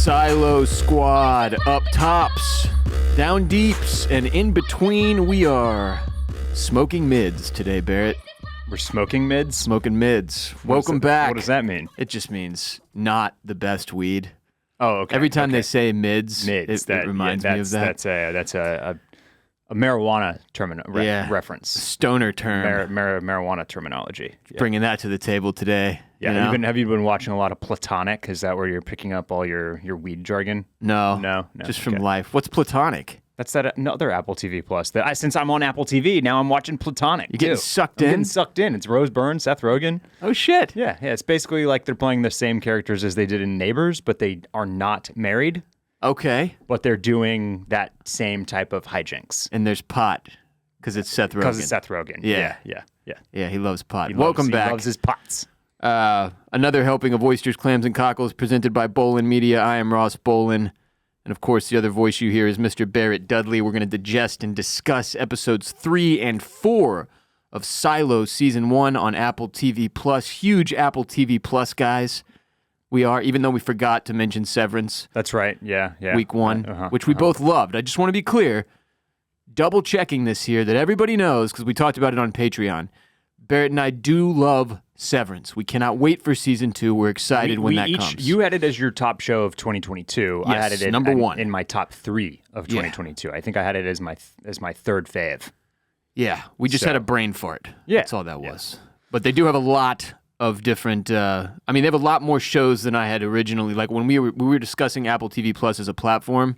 Silo Squad, up tops, down deeps, and in between we are smoking mids today, Barrett. We're smoking mids? Smoking mids. Welcome back. What does that mean? It just means not the best weed. Oh, okay. Every time they say mids, it reminds me of that. That's a marijuana reference. Stoner term. Marijuana terminology. Yeah. Bringing that to the table today. Yeah. You know? Have you been watching a lot of Platonic? Is that where you're picking up all your weed jargon? No. Just from life. What's Platonic? That's another Apple TV Plus. Since I'm on Apple TV, now I'm watching Platonic. You're getting sucked in? Getting sucked in. It's Rose Byrne, Seth Rogen. Oh, shit. Yeah. It's basically like they're playing the same characters as they did in Neighbors, but they are not married. Okay. But they're doing that same type of hijinks. And there's pot, because it's Seth Rogen. Because it's Seth Rogen. Yeah. Yeah, he loves pot. Welcome back. He loves his pots. Another helping of oysters, clams, and cockles presented by Bolin Media. I am Ross Bolin. And of course, the other voice you hear is Mr. Barrett Dudley. We're going to digest and discuss episodes 3 and 4 of Silo Season 1 on Apple TV Plus. Huge Apple TV Plus guys. We are, even though we forgot to mention Severance. That's right. Yeah. Week 1, which we both loved. I just want to be clear, double checking this here, that everybody knows, because we talked about it on Patreon. Barrett and I do love Severance. We cannot wait for Season 2. We're excited when that comes. You had it as your top show of 2022. Yes, I had it number one. In my top 3 of 2022. I think I had it as my third fave. Yeah, we just had a brain fart. Yeah. That's all that was. But they do have a lot of different, they have a lot more shows than I had originally. Like when we were discussing Apple TV Plus as a platform,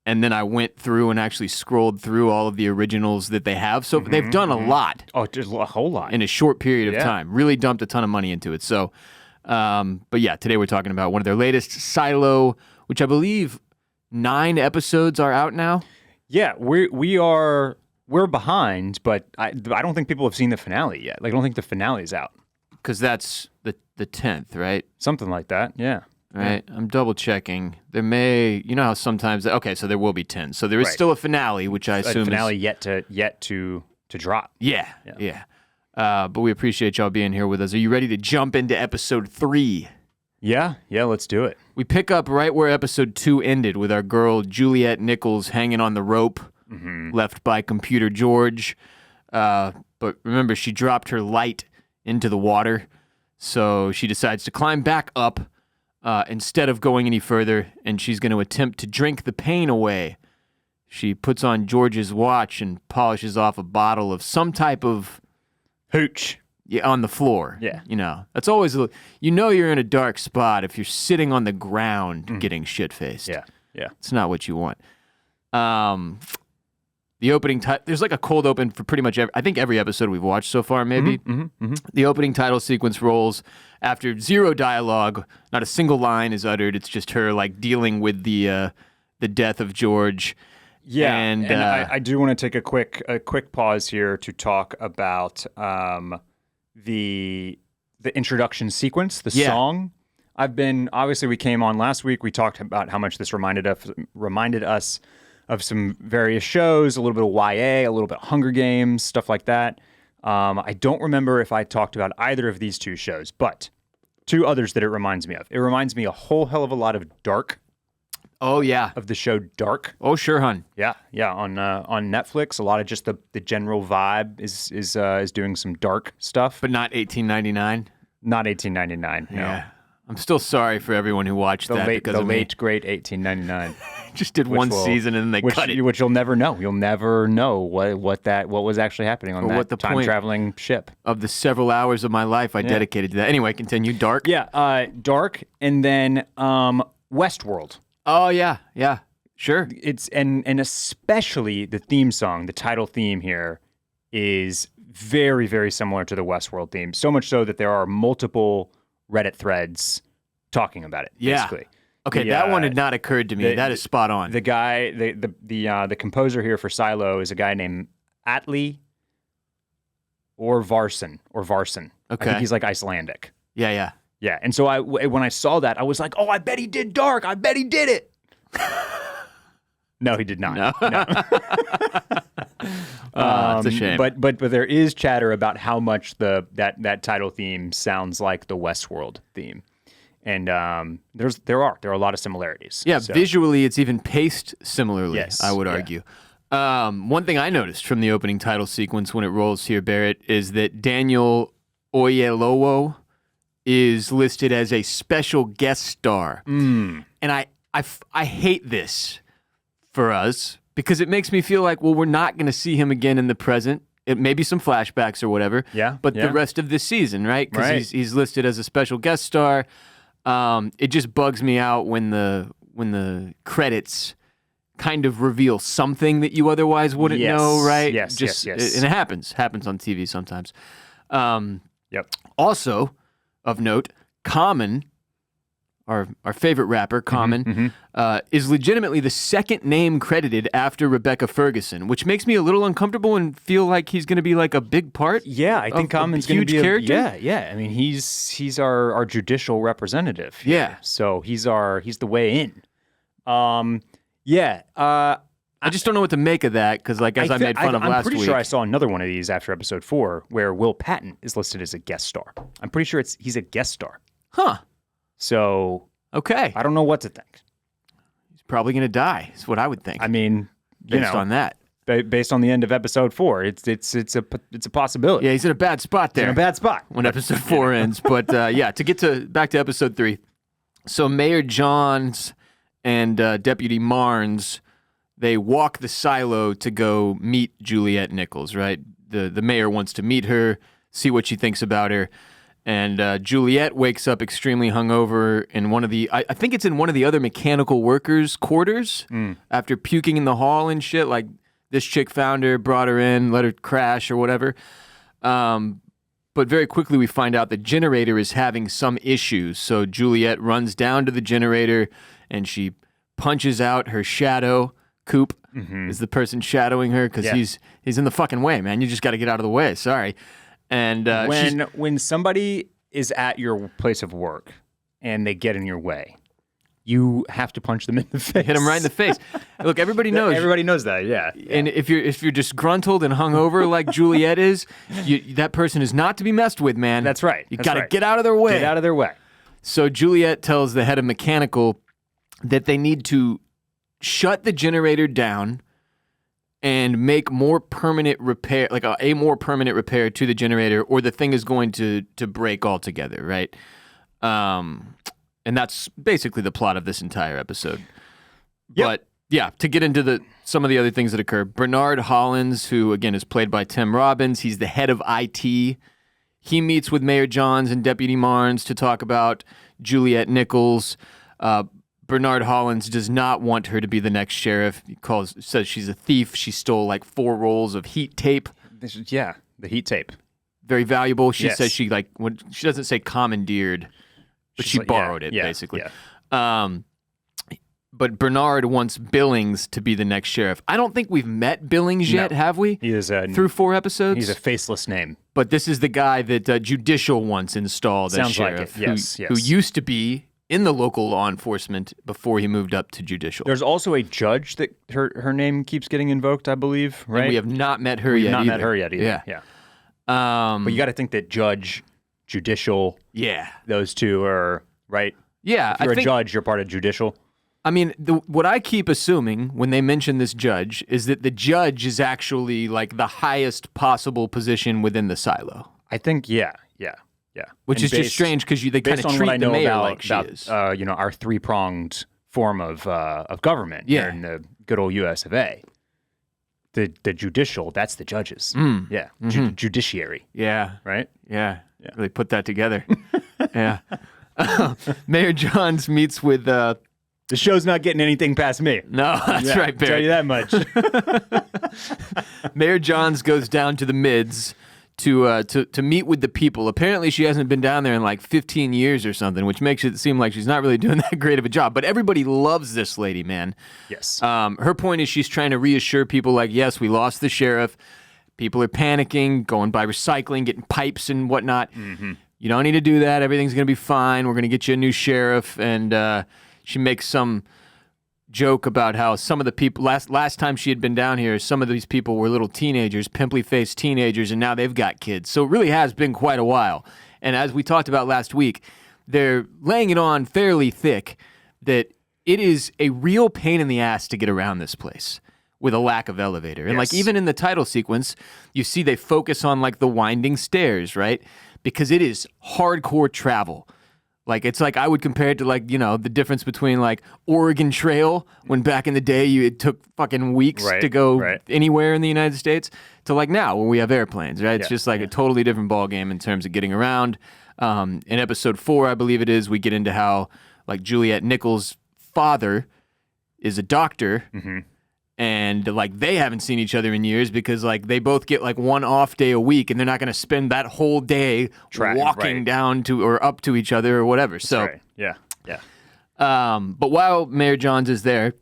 and then I went through and actually scrolled through all of the originals that they have. So they've done a lot. Oh, just a whole lot. In a short period of time. Really dumped a ton of money into it. So, but yeah, today we're talking about one of their latest, Silo, which I believe 9 episodes are out now. Yeah, we're behind, but I don't think people have seen the finale yet. Like, I don't think the finale is out. Because that's the 10th, right? Something like that, yeah. Right, I'm double checking. There may, you know how sometimes, okay, so there will be 10. So there is still a finale, which I assume a finale yet to drop. Yeah. But we appreciate y'all being here with us. Are you ready to jump into episode 3? Yeah, let's do it. We pick up right where episode 2 ended with our girl Juliet Nichols hanging on the rope, left by Computer George. But remember, she dropped her light into the water, so she decides to climb back up instead of going any further, and she's going to attempt to drink the pain away. She puts on George's watch and polishes off a bottle of some type of hooch on the floor. Yeah. You know, that's always, you're in a dark spot if you're sitting on the ground getting shit-faced. Yeah. It's not what you want. The opening, there's like a cold open for pretty much every episode we've watched so far, maybe. The opening title sequence rolls after zero dialogue. Not a single line is uttered. It's just her like dealing with the death of George. Yeah, and I do want to take a quick pause here to talk about the introduction sequence, the song. Obviously we came on last week. We talked about how much this reminded us of some various shows, a little bit of YA, a little bit of Hunger Games, stuff like that. I don't remember if I talked about either of these 2 shows, but 2 others that it reminds me of. It reminds me a whole hell of a lot of Dark. Oh, yeah. Of the show Dark. Oh, sure, hun. Yeah, on Netflix. A lot of just the general vibe is doing some dark stuff. But not 1899? Not 1899, no. Yeah. I'm still sorry for everyone who watched that because of late, great 1899. Just did one season and then they cut it. Which you'll never know. You'll never know what was actually happening on that time-traveling ship. Of the several hours of my life I dedicated to that. Anyway, continue. Dark? Yeah, Dark, and then Westworld. Oh, yeah, sure. It's and especially the theme song, the title theme here, is very, very similar to the Westworld theme. So much so that there are multiple Reddit threads talking about it. Yeah. Basically. Okay, that one had not occurred to me. That is spot on. The guy, the composer here for Silo is a guy named Atli Varson. Okay. I think he's like Icelandic. Yeah. Yeah, and so when I saw that, I was like, oh, I bet he did Dark. I bet he did it. No, he did not. No. It's a shame. But there is chatter about how much that title theme sounds like the Westworld theme. And there are a lot of similarities. Yeah, So, visually, it's even paced similarly, Yes, I would yeah. argue. One thing I noticed from the opening title sequence when it rolls here, Barrett, is that Daniel Oyelowo is listed as a special guest star. And I hate this for us because it makes me feel like, well, we're not going to see him again in the present. It may be some flashbacks or whatever. Yeah, But yeah. the rest of this season, right? Because Right. he's listed as a special guest star. It just bugs me out when the credits kind of reveal something that you otherwise wouldn't Yes, know, right? yes, yes. And it happens on TV sometimes. Yep. Also, of note, Common, our favorite rapper, Common, is legitimately the second name credited after Rebecca Ferguson, which makes me a little uncomfortable and feel like he's going to be like a big part. Yeah, I think a Common's going to huge be character. Yeah. I mean, he's our judicial representative. here. Yeah. So he's the way in. I just don't know what to make of that because, like, as I made fun of last I'm pretty week, sure I saw another one of these after episode 4 where Will Patton is listed as a guest star. I'm pretty sure he's a guest star. huh? So Okay, I don't know what to think. he's probably going to die. Is what I would think. I mean, based on that. based on the end of episode 4, it's a possibility. Yeah, he's in a bad spot there. In a bad spot. when episode 4 ends. But to get back to episode 3. So Mayor Johns and Deputy Marnes, they walk the silo to go meet Juliet Nichols, right? The mayor wants to meet her, see what she thinks about her. And Juliet wakes up extremely hungover in one of the, I think it's in one of the other mechanical workers' quarters after puking in the hall and shit. Like this chick found her, brought her in, let her crash or whatever. But very quickly we find out the generator is having some issues. So Juliet runs down to the generator and she punches out her shadow. Coop is the person shadowing her because he's in the fucking way, man. You just got to get out of the way. Sorry. And when somebody is at your place of work and they get in your way, you have to punch them in the face. hit him right in the face. Look, everybody knows. Everybody knows that, yeah. And if you're disgruntled and hungover like Juliet is, that person is not to be messed with, man. That's right. You That's got to right. get out of their way. Get out of their way. So Juliet tells the head of mechanical that they need to shut the generator down and make more permanent repair, like a more permanent repair to the generator, or the thing is going to break altogether, right? And that's basically the plot of this entire episode. Yep. But yeah, to get into some of the other things that occur, Bernard Hollins, who again is played by Tim Robbins, he's the head of IT. He meets with Mayor Johns and Deputy Marnes to talk about Juliet Nichols. Bernard Hollins does not want her to be the next sheriff. He says she's a thief. She stole like 4 rolls of heat tape. The heat tape. Very valuable. She Yes. says she doesn't say commandeered, but She's she like, borrowed it yeah, basically. yeah. But Bernard wants Billings to be the next sheriff. I don't think we've met Billings yet, have we? He is Through 4 episodes? He's a faceless name. But this is the guy that Judicial once installed as Sounds like sheriff, it. Yes, who yes. used to be in the local law enforcement before he moved up to Judicial. There's also a judge that her name keeps getting invoked, I believe, right? And we have not met her We've yet not either. met her yet either. Yeah. But you got to think that judge, judicial, Yeah. those two are, right? Yeah. If you're a judge, you're part of judicial. I mean, what I keep assuming when they mention this judge is that the judge is actually like the highest possible position within the silo. I think, yeah. Which And is just strange because they kind based of on what I treat the know mayor about, like she is. our 3-pronged form of government here in the good old US of A. The judicial, that's the judges. Yeah. Judiciary. Yeah. Right? Yeah. Really put that together. Yeah. Mayor Johns meets with... The show's not getting anything past me. No, that's Yeah, right, tell Barry. you that much. Mayor Johns goes down to the mids to meet with the people. Apparently, she hasn't been down there in like 15 years or something, which makes it seem like she's not really doing that great of a job. But everybody loves this lady, man. Yes. Her point is she's trying to reassure people like, yes, we lost the sheriff. People are panicking, going by recycling, getting pipes and whatnot. Mm-hmm. You don't need to do that. Everything's going to be fine. We're going to get you a new sheriff. And she makes some joke about how some of the people last time she had been down here, some of these people were little teenagers, pimply faced teenagers, and now they've got kids. So it really has been quite a while. And as we talked about last week, they're laying it on fairly thick that it is a real pain in the ass to get around this place with a lack of elevator. And like even in the title sequence, you see they focus on like the winding stairs, right? Because it is hardcore travel. Like it's like I would compare it to like, you know, the difference between like Oregon Trail when back in the day it took fucking weeks to go anywhere in the United States to like now when we have airplanes, right? It's just like a totally different ball game in terms of getting around. In episode 4, I believe it is, we get into how like Juliet Nichols' father is a doctor. And like they haven't seen each other in years because like they both get like one off day a week and they're not going to spend that whole day walking down to or up to each other or whatever. But while Mayor Johns is there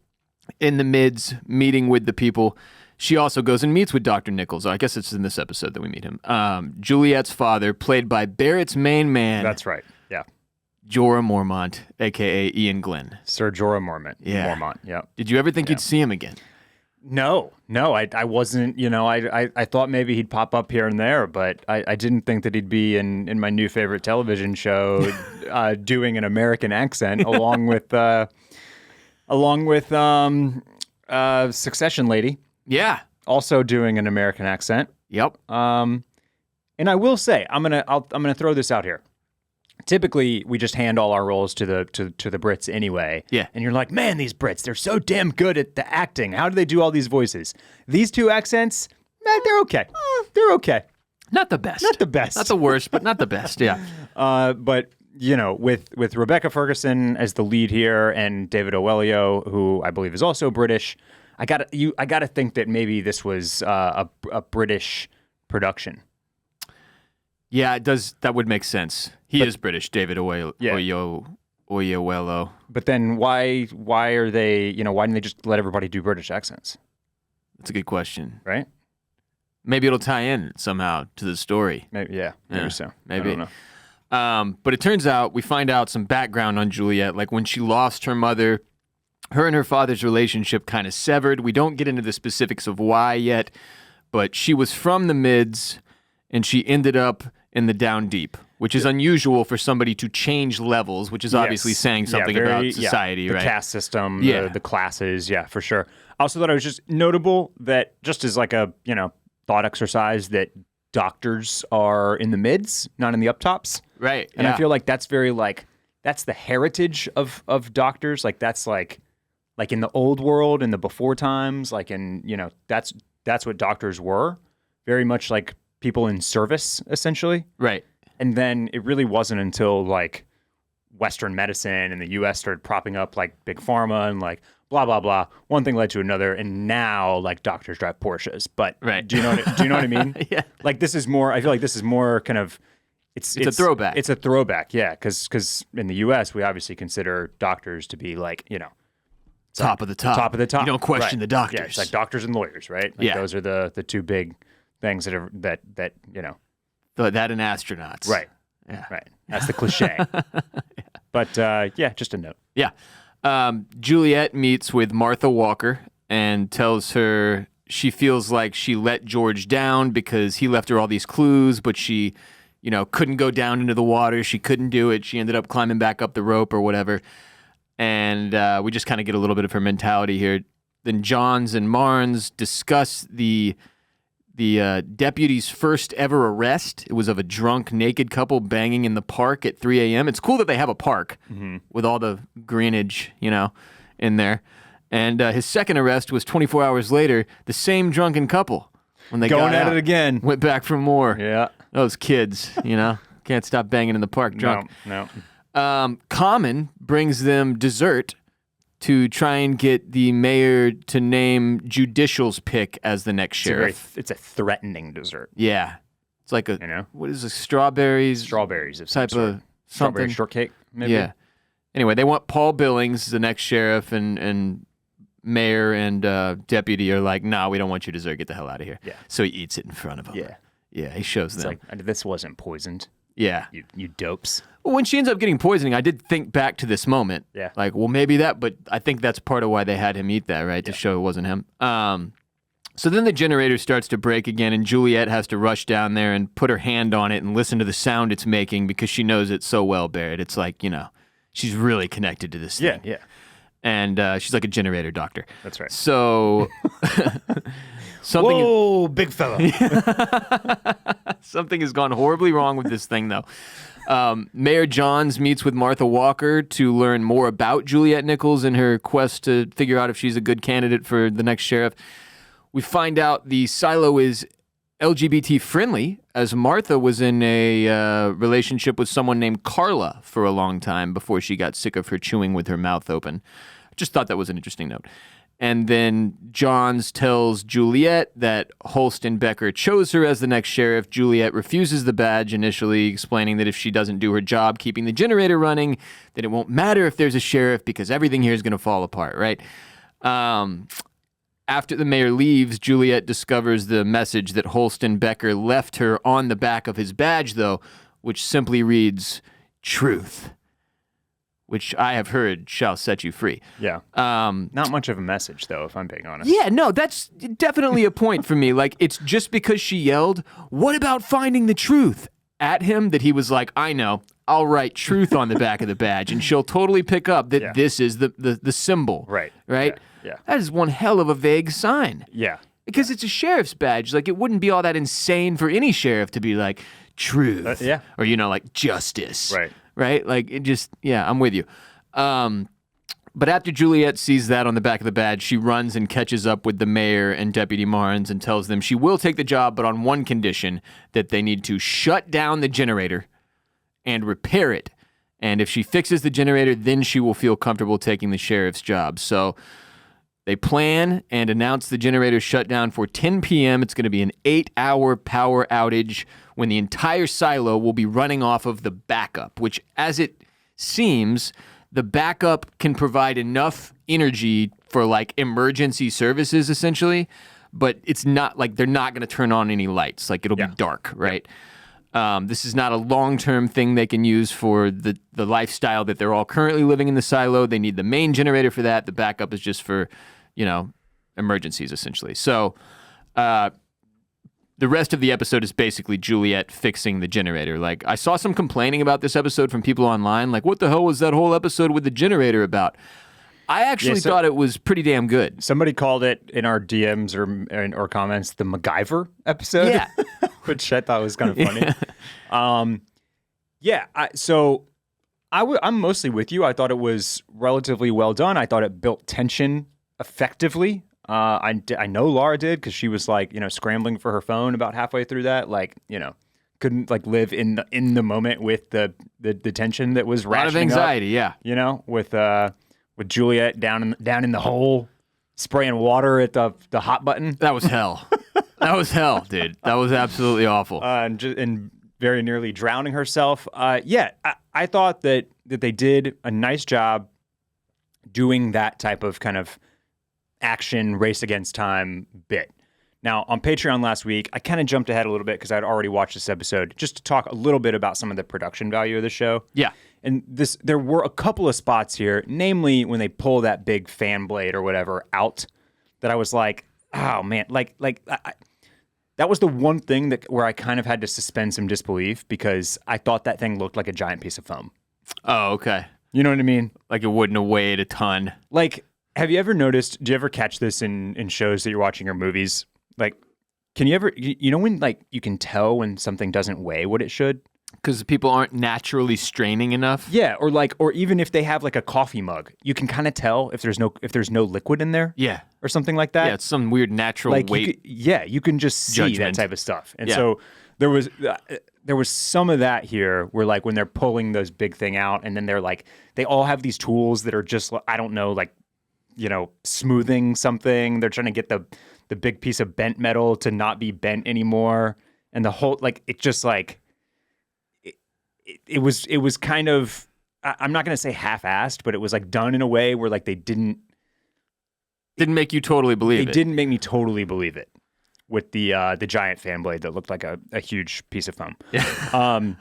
in the mids meeting with the people, she also goes and meets with Dr. Nichols. I guess it's in this episode that we meet him. Juliet's father, played by Barrett's main man. That's right. Yeah. Jorah Mormont, a.k.a. Ian Glenn. Sir Jorah Mormont. Yeah. Did you ever think you'd see him again? No, I wasn't, you know, I thought maybe he'd pop up here and there, but I didn't think that he'd be in my new favorite television show doing an American accent along with Succession lady. Yeah. Also doing an American accent. Yep. And I will say, I'm gonna throw this out here. Typically, we just hand all our roles to the Brits anyway. Yeah. And you're like, man, these Brits, they're so damn good at the acting. How do they do all these voices? These two accents, they're okay. They're okay. Not the best. Not the best. Not the worst, but not the best, yeah. But, you know, with Rebecca Ferguson as the lead here and David Oelio, who I believe is also British, I gotta think that maybe this was a British production. Yeah, it does. That would make sense. He is British, David Oyelowo. But then why are they, you know, why didn't they just let everybody do British accents? That's a good question. Right? Maybe it'll tie in somehow to the story. Maybe so. Maybe. I don't know. But it turns out we find out some background on Juliet. Like when she lost her mother, her and her father's relationship kind of severed. We don't get into the specifics of why yet, but she was from the mids and she ended up in the down deep, which is unusual for somebody to change levels, which is obviously saying something about society, the right? The caste system, the classes, for sure. I also thought it was just notable that just as like a, you know, thought exercise that doctors are in the mids, not in the up tops. Right. And I feel like that's very like, that's the heritage of doctors. Like that's like in the old world, in the before times, like in, you know, that's what doctors were. Very much like people in service, essentially. Right. And then it really wasn't until like Western medicine and the U.S. started propping up like big pharma and like blah blah blah. One thing led to another, and now like doctors drive Porsches. But do you know what I mean? Yeah. Like this is more. I feel like this is more kind of. It's a throwback. It's a throwback, yeah. Because in the U.S. we obviously consider doctors to be like, you know, top of the top. Top of the top. You don't question the doctors. Yeah, it's like doctors and lawyers, right? Like those are the two big things that you know. That and astronauts. Right. Yeah. Right. That's the cliche. But just a note. Yeah. Juliet meets with Martha Walker and tells her she feels like she let George down because he left her all these clues, but she, you know, couldn't go down into the water. She couldn't do it. She ended up climbing back up the rope or whatever. And we just kind of get a little bit of her mentality here. Then Johns and Marnes discuss the deputy's first ever arrest. It was of a drunk, naked couple banging in the park at 3 a.m. It's cool that they have a park with all the greenage, you know, in there. And his second arrest was 24 hours later, the same drunken couple. When they going got at out, it again. Went back for more. Yeah. Those kids, you know, can't stop banging in the park drunk. No. Common brings them dessert to try and get the mayor to name Judicial's pick as the next sheriff. It's a threatening dessert. Yeah. It's like what is it, strawberries of type of strawberry something. shortcake, maybe? Yeah. Anyway, they want Paul Billings, the next sheriff, and mayor and deputy are like, nah, we don't want your dessert. Get the hell out of here. Yeah. So he eats it in front of them. Yeah. Yeah, he shows it's them. like, this wasn't poisoned. Yeah. You dopes. Well, when she ends up getting poisoning, I did think back to this moment. Yeah. Like, well, maybe that, but I think that's part of why they had him eat that, right? To show it wasn't him. So then the generator starts to break again, and Juliet has to rush down there and put her hand on it and listen to the sound it's making because she knows it so well, Barrett. It's like, she's really connected to this thing. Yeah. And she's like a generator doctor. That's right. So Whoa, big fella. Something has gone horribly wrong with this thing, though. Mayor Johns meets with Martha Walker to learn more about Juliet Nichols in her quest to figure out if she's a good candidate for the next sheriff. We find out the silo is LGBT friendly, as Martha was in a relationship with someone named Carla for a long time before she got sick of her chewing with her mouth open. I just thought that was an interesting note. And then Johns tells Juliet that Holst and Becker chose her as the next sheriff. Juliet refuses the badge initially, explaining that if she doesn't do her job keeping the generator running, then it won't matter if there's a sheriff because everything here is going to fall apart, right? After the mayor leaves, Juliet discovers the message that Holst and Becker left her on the back of his badge, though, which simply reads, "Truth," which I have heard shall set you free. Yeah. Not much of a message, though, if I'm being honest. Yeah, no, that's definitely a point for me. Like, it's just because she yelled, "What about finding the truth?" at him that he was like, I know, I'll write truth on the back of the badge, and she'll totally pick up that this is the symbol. Right. Right? Yeah. That is one hell of a vague sign. Yeah. Because it's a sheriff's badge. Like, it wouldn't be all that insane for any sheriff to be like, truth. Yeah. Or, like, justice. Right. Right? Like, it just, I'm with you. But after Juliet sees that on the back of the badge, she runs and catches up with the mayor and Deputy Marnes and tells them she will take the job, but on one condition, that they need to shut down the generator and repair it. And if she fixes the generator, then she will feel comfortable taking the sheriff's job. So they plan and announce the generator shutdown for 10 p.m. It's going to be an 8-hour power outage when the entire silo will be running off of the backup, which, as it seems, the backup can provide enough energy for like emergency services, essentially, but it's not like they're not going to turn on any lights. Like, it'll be dark, right? This is not a long-term thing they can use for the lifestyle that they're all currently living in the silo. They need the main generator for that. The backup is just for, emergencies, essentially. So the rest of the episode is basically Juliet fixing the generator. Like, I saw some complaining about this episode from people online. Like, what the hell was that whole episode with the generator about? I actually thought it was pretty damn good. Somebody called it in our DMs or comments the MacGyver episode. Yeah. Which I thought was kind of funny. I'm mostly with you. I thought it was relatively well done. I thought it built tension effectively. I know Laura did, because she was like, scrambling for her phone about halfway through that. Like, couldn't like live in the moment with the tension that was rationing up. A lot of anxiety, with Juliet down in the hole, spraying water at the hot button. That was hell. That was hell, dude. That was absolutely awful. And very nearly drowning herself. I thought that they did a nice job doing that type of kind of action race against time bit. Now, on Patreon last week, I kind of jumped ahead a little bit because I'd already watched this episode, just to talk a little bit about some of the production value of the show. Yeah. And there were a couple of spots here, namely when they pull that big fan blade or whatever out, that I was like, oh man, that was the one thing where I kind of had to suspend some disbelief, because I thought that thing looked like a giant piece of foam. Oh, okay. You know what I mean? Like, it wouldn't have weighed a ton. Like, have you ever noticed, do you ever catch this in shows that you're watching or movies? Like, can you ever, when like you can tell when something doesn't weigh what it should? Because people aren't naturally straining enough? Yeah, or even if they have like a coffee mug, you can kind of tell if there's no liquid in there. Yeah. Or something like that. Yeah, it's some weird natural weight. You can just see judgment. that type of stuff. And so there was some of that here where, like, when they're pulling those big thing out, and then they're like, they all have these tools that are just, I don't know, like, smoothing something. They're trying to get the big piece of bent metal to not be bent anymore. And the whole, like, it just like, it was kind of, I'm not going to say half-assed, but it was like done in a way where like they didn't make you totally believe it. They didn't make me totally believe it with the giant fan blade that looked like a huge piece of foam. Yeah.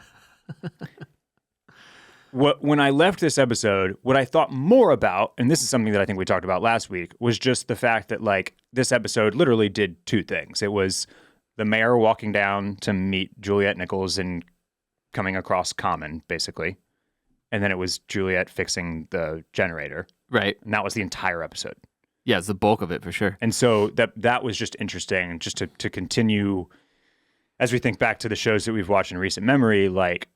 When I left this episode, what I thought more about, and this is something that I think we talked about last week, was just the fact that like this episode literally did two things. It was the mayor walking down to meet Juliet Nichols and coming across Common, basically. And then it was Juliet fixing the generator. Right. And that was the entire episode. Yeah, it's the bulk of it for sure. And so that was just interesting, just to continue as we think back to the shows that we've watched in recent memory. Like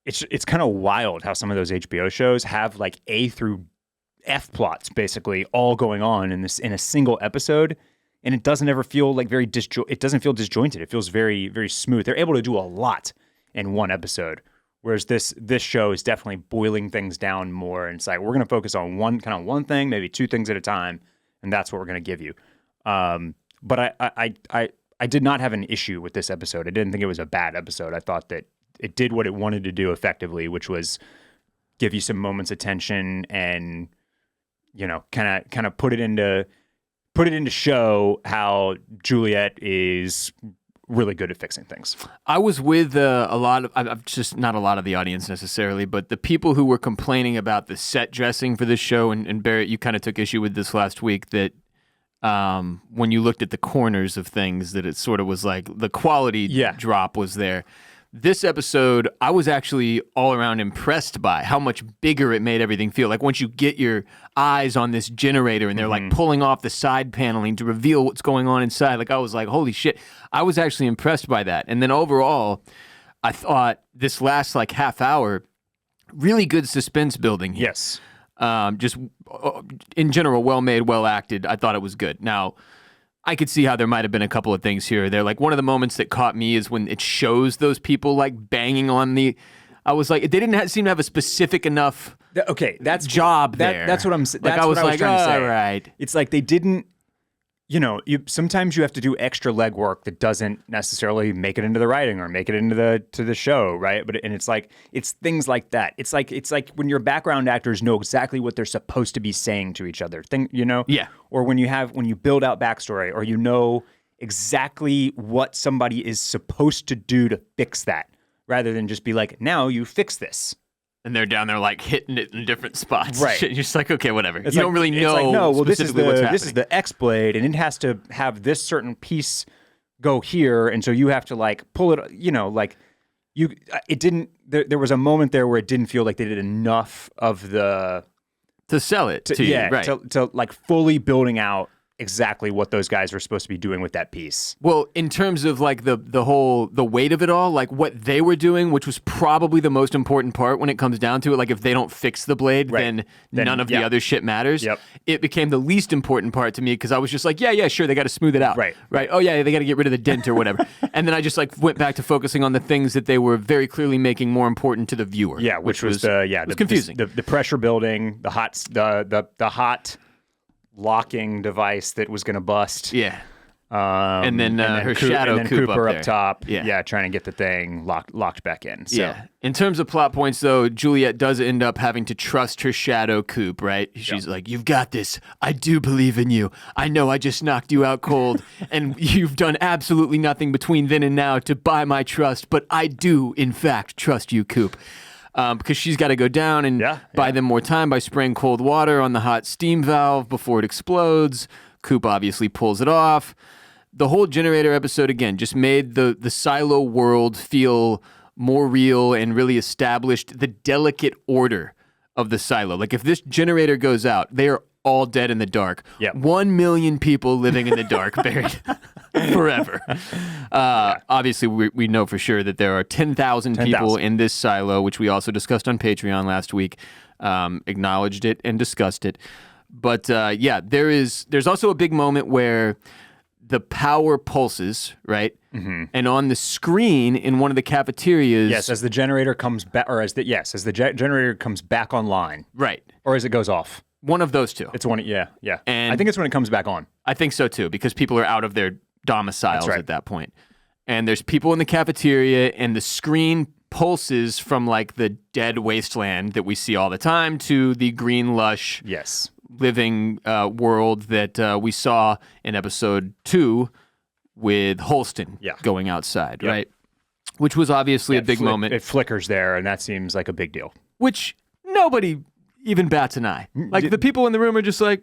it's kind of wild how some of those HBO shows have like A through F plots basically all going on in a single episode, and it doesn't ever feel like it doesn't feel disjointed. It feels very, very smooth. They're able to do a lot in one episode. Whereas this show is definitely boiling things down more, and it's like we're going to focus on one thing, maybe two things at a time, and that's what we're going to give you. But I did not have an issue with this episode. I didn't think it was a bad episode. I thought that it did what it wanted to do effectively, which was give you some moments of tension and kind of put it into show how Juliet is really good at fixing things. I was with a lot of, just not a lot of the audience necessarily, but the people who were complaining about the set dressing for this show, and Barrett, you kind of took issue with this last week, that when you looked at the corners of things, that it sort of was like the quality drop was there. This episode, I was actually all around impressed by how much bigger it made everything feel. Like once you get your eyes on this generator and they're like pulling off the side paneling to reveal what's going on inside, like I was like, holy shit. I was actually impressed by that. And then overall, I thought this last like half hour, really good suspense building here. Yes. Just in general, well made, well acted. I thought it was good. Now, I could see how there might have been a couple of things here or there. Like one of the moments that caught me is when it shows those people like banging on the. I was like, they didn't seem to have a specific enough. Okay, that's job there. That's what I'm saying. Like I was like, trying to say. All right. It's like they didn't. Sometimes you have to do extra legwork that doesn't necessarily make it into the writing or make it into the show, right? And it's things like that. It's like when your background actors know exactly what they're supposed to be saying to each other. Yeah. Or when you build out backstory, or you know exactly what somebody is supposed to do to fix that, rather than just be like, now you fix this. And they're down there like hitting it in different spots. Right. You're just like, okay, whatever. It's you don't really know. It's like, no, well, this is what's happening. this is the X blade, and it has to have this certain piece go here, and so you have to like pull it. It didn't. There was a moment there where it didn't feel like they did enough of the to sell it to you, right? To like fully building out exactly what those guys were supposed to be doing with that piece. Well, in terms of like the weight of it all, like what they were doing, which was probably the most important part when it comes down to it. Like if they don't fix the blade, then none of the other shit matters. Yep. It became the least important part to me because I was just like, yeah, sure, they got to smooth it out. Right. Oh yeah, they got to get rid of the dent or whatever. And then I just like went back to focusing on the things that they were very clearly making more important to the viewer. Yeah, which was confusing. The pressure building, the hot locking device that was going to bust. Yeah. And then her shadow and then Coop Cooper up up top. Yeah, trying to get the thing locked back in. So. Yeah. In terms of plot points, though, Juliet does end up having to trust her shadow Coop, right? She's like, you've got this. I do believe in you. I know I just knocked you out cold, and you've done absolutely nothing between then and now to buy my trust, but I do, in fact, trust you, Coop. Because she's got to go down and buy them more time by spraying cold water on the hot steam valve before it explodes. Coop obviously pulls it off. The whole generator episode, again, just made the silo world feel more real and really established the delicate order of the silo. Like if this generator goes out, they are all dead in the dark. Yep. 1 million people living in the dark, buried forever. Obviously, we know for sure that there are 10,000 people in this silo, which we also discussed on Patreon last week, acknowledged it and discussed it. But there's also a big moment where the power pulses, right? Mm-hmm. And on the screen in one of the cafeterias... Yes, as the generator comes back, or as the generator comes back online. Right. Or as it goes off. One of those two. It's one, yeah. And I think it's when it comes back on. I think so too, because people are out of their domiciles at that point. And there's people in the cafeteria, and the screen pulses from like the dead wasteland that we see all the time to the green, lush, living world that we saw in episode 2 with Holston going outside, right? Which was obviously a big moment. It flickers there, and that seems like a big deal. which nobody even bats an eye. Like the people in the room are just like,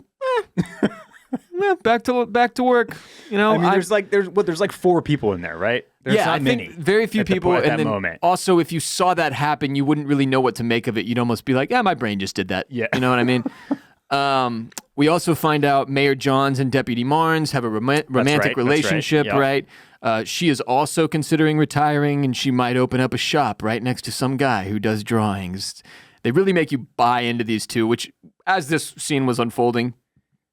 back to work. You know, I mean, there's like 4 people in there, right? There's not I many. think very few people. At and that then moment. Also, if you saw that happen, you wouldn't really know what to make of it. You'd almost be like, my brain just did that. Yeah. You know what I mean? We also find out Mayor Johns and Deputy Marnes have a romantic relationship, right? Right? She is also considering retiring, and she might open up a shop right next to some guy who does drawings. They really make you buy into these two, which, as this scene was unfolding,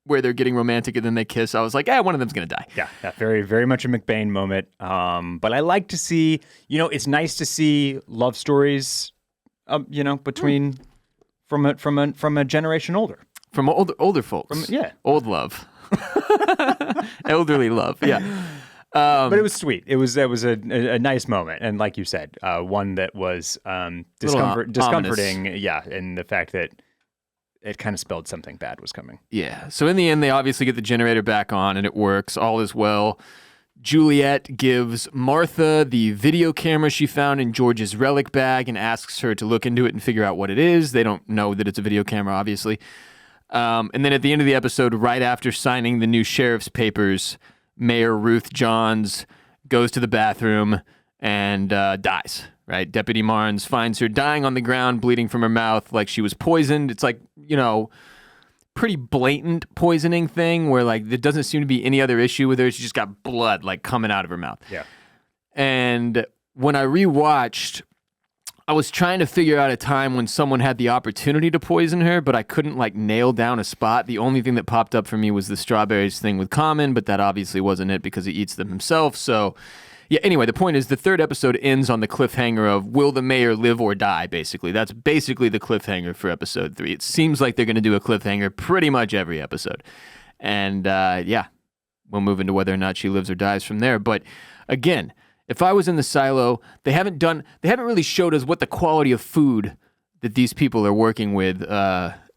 where they're getting romantic and then they kiss, I was like, one of them's going to die. Yeah, very, very much a McBain moment. But I like to see, it's nice to see love stories, between from a generation older. From older folks. Old love. Elderly love, yeah. But it was sweet. It was a nice moment. And like you said, one that was discomforting, in the fact that it kind of spelled something bad was coming. Yeah. So in the end, they obviously get the generator back on and it works. All is well. Juliet gives Martha the video camera she found in George's relic bag and asks her to look into it and figure out what it is. They don't know that it's a video camera, obviously. And then at the end of the episode, right after signing the new sheriff's papers, Mayor Ruth Johns goes to the bathroom and dies. Right? Deputy Marnes finds her dying on the ground, bleeding from her mouth like she was poisoned. It's like, pretty blatant poisoning thing where like there doesn't seem to be any other issue with her. She just got blood like coming out of her mouth. Yeah. And when I rewatched, I was trying to figure out a time when someone had the opportunity to poison her, but I couldn't like nail down a spot. The only thing that popped up for me was the strawberries thing with Common, but that obviously wasn't it because he eats them himself. So yeah, anyway, the point is the third episode ends on the cliffhanger of will the mayor live or die, basically. That's basically the cliffhanger for episode 3. It seems like they're going to do a cliffhanger pretty much every episode. And we'll move into whether or not she lives or dies from there. But again, if I was in the silo, they haven't really showed us what the quality of food that these people are working with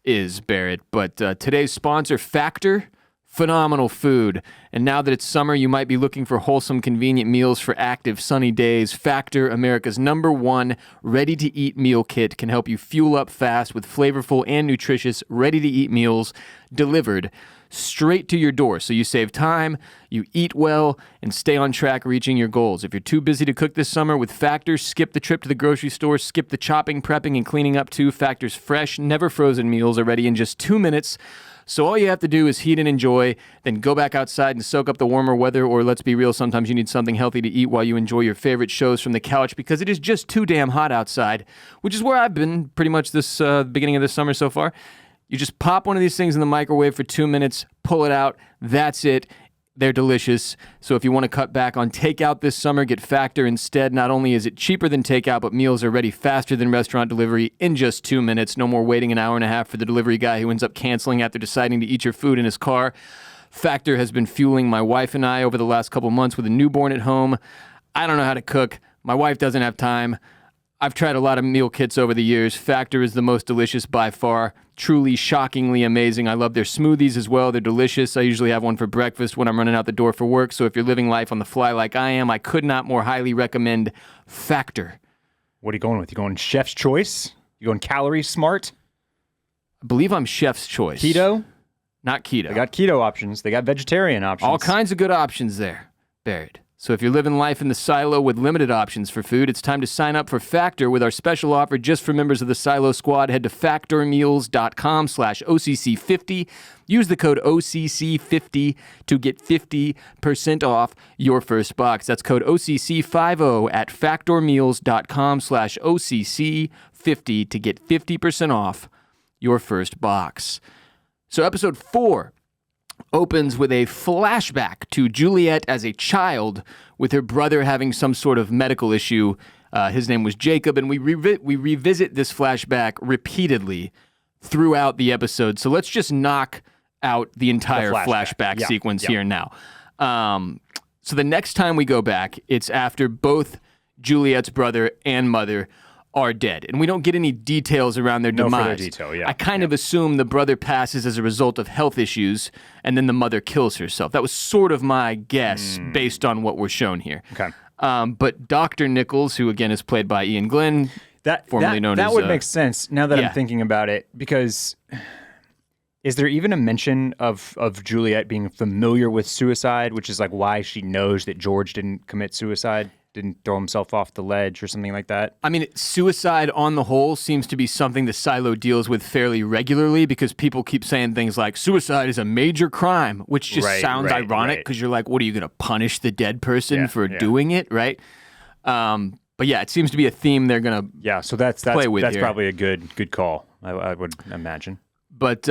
is, Barrett. But today's sponsor, Factor, phenomenal food. And now that it's summer, you might be looking for wholesome, convenient meals for active, sunny days. Factor, America's #1 ready-to-eat meal kit, can help you fuel up fast with flavorful and nutritious ready-to-eat meals delivered straight to your door. So you save time, you eat well, and stay on track reaching your goals. If you're too busy to cook this summer with Factor, skip the trip to the grocery store, skip the chopping, prepping, and cleaning up too. Factor's fresh, never frozen meals are ready in just 2 minutes. So all you have to do is heat and enjoy, then go back outside and soak up the warmer weather, or let's be real, sometimes you need something healthy to eat while you enjoy your favorite shows from the couch because it is just too damn hot outside, which is where I've been pretty much this beginning of this summer so far. You just pop one of these things in the microwave for 2 minutes, pull it out, that's it. They're delicious. So if you want to cut back on takeout this summer, get Factor instead. Not only is it cheaper than takeout, but meals are ready faster than restaurant delivery in just 2 minutes. No more waiting an hour and a half for the delivery guy who ends up canceling after deciding to eat your food in his car. Factor has been fueling my wife and I over the last couple months with a newborn at home. I don't know how to cook. My wife doesn't have time. I've tried a lot of meal kits over the years. Factor is the most delicious by far. Truly, shockingly amazing. I love their smoothies as well. They're delicious. I usually have one for breakfast when I'm running out the door for work. So if you're living life on the fly like I am, I could not more highly recommend Factor. What are you going with? You going chef's choice? You going calorie smart? I believe I'm chef's choice. Keto? Not keto. They got keto options. They got vegetarian options. All kinds of good options there, Barrett. So if you're living life in the silo with limited options for food, it's time to sign up for Factor with our special offer just for members of the Silo Squad. Head to factormeals.com/OCC50. Use the code OCC50 to get 50% off your first box. That's code OCC50 at factormeals.com/OCC50 to get 50% off your first box. So episode 4 opens with a flashback to Juliet as a child with her brother having some sort of medical issue. His name was Jacob, and we revisit this flashback repeatedly throughout the episode. So let's just knock out the entire flashback sequence here now. So the next time we go back, it's after both Juliet's brother and mother are dead. And we don't get any details around their demise. No further detail, yeah. I kind of assume the brother passes as a result of health issues, and then the mother kills herself. That was sort of my guess based on what we're shown here. Okay. But Dr. Nichols, who again is played by Ian Glenn. formerly known as... That would make sense now that yeah. I'm thinking about it, because is there even a mention of Juliet being familiar with suicide, which is like why she knows that George didn't commit suicide, didn't throw himself off the ledge or something like that? I mean, suicide on the whole seems to be something the silo deals with fairly regularly, because people keep saying things like suicide is a major crime, which just sounds ironic because you're like, what, are you going to punish the dead person for doing it, right? But yeah, it seems to be a theme they're going to so that's here. Probably a good call, I would imagine. But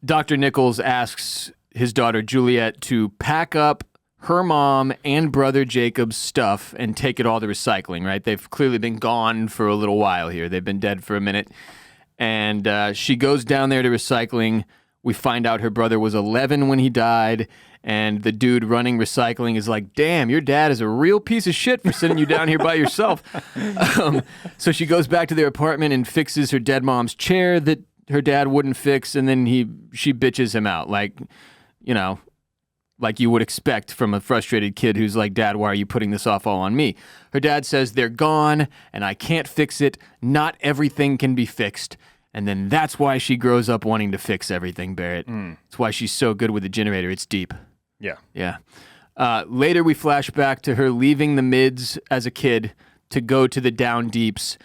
Dr. Nichols asks his daughter Juliet to pack up her mom and brother Jacob's stuff and take it all to recycling, right? They've clearly been gone for a little while here. They've been dead for a minute. And she goes down there to recycling. We find out her brother was 11 when he died. And the dude running recycling is like, damn, your dad is a real piece of shit for sending you down here by yourself. So she goes back to their apartment and fixes her dead mom's chair that her dad wouldn't fix. And then she bitches him out like, like you would expect from a frustrated kid who's like, Dad, why are you putting this off all on me? Her dad says, they're gone and I can't fix it. Not everything can be fixed. And then that's why she grows up wanting to fix everything, Barrett. It's why she's so good with the generator. It's deep. Yeah. Yeah. Later, we flash back to her leaving the mids as a kid to go to the down deeps.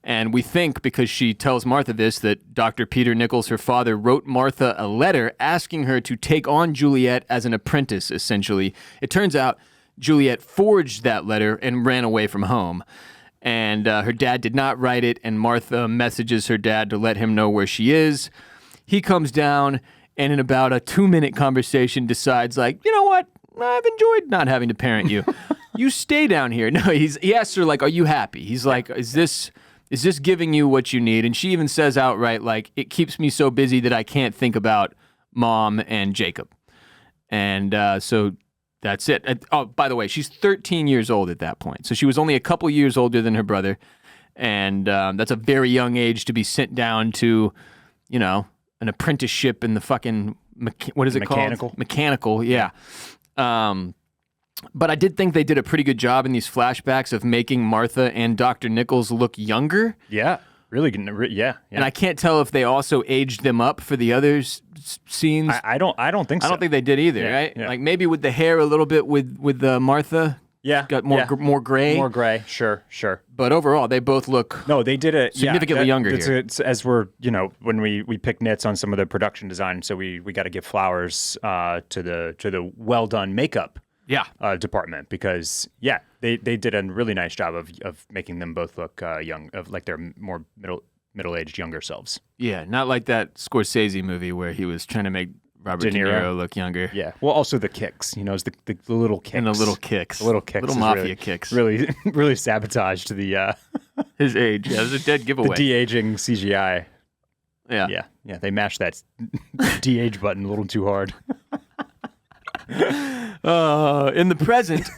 And we think, because she tells Martha this, that Dr. Peter Nichols, her father, wrote Martha a letter asking her to take on Juliet as an apprentice, essentially. It turns out Juliet forged that letter and ran away from home. And her dad did not write it, and Martha messages her dad to let him know where she is. He comes down, and in about a 2-minute conversation decides, like, you know what? I've enjoyed not having to parent you. You stay down here. No, he asks her, like, are you happy? He's like, is this giving you what you need? And she even says outright, like, it keeps me so busy that I can't think about Mom and Jacob. And so that's it. Oh, by the way, she's 13 years old at that point. So she was only a couple years older than her brother. And that's a very young age to be sent down to, an apprenticeship in the fucking, what is it called? Mechanical, yeah. But I did think they did a pretty good job in these flashbacks of making Martha and Dr. Nichols look younger. Yeah, really good. Yeah. And I can't tell if they also aged them up for the other scenes. I don't think so. I don't think they did either, right? Yeah. Like maybe with the hair a little bit with Martha. Yeah. Got more gray. More gray, sure. But overall, they both look they did it significantly younger here. It's, as we're, when we pick nits on some of the production design, so we got to give flowers to the well done makeup department, because they did a really nice job of making them both look young, of like their more middle-aged younger selves. Yeah, not like that Scorsese movie where he was trying to make Robert De Niro look younger. Yeah. Well, also the kicks, is the little kicks. And the little kicks. Little mafia kicks. Really sabotaged the his age. Yeah, it was a dead giveaway. The de-aging CGI. Yeah. Yeah. They mashed that de-age button a little too hard. In the present,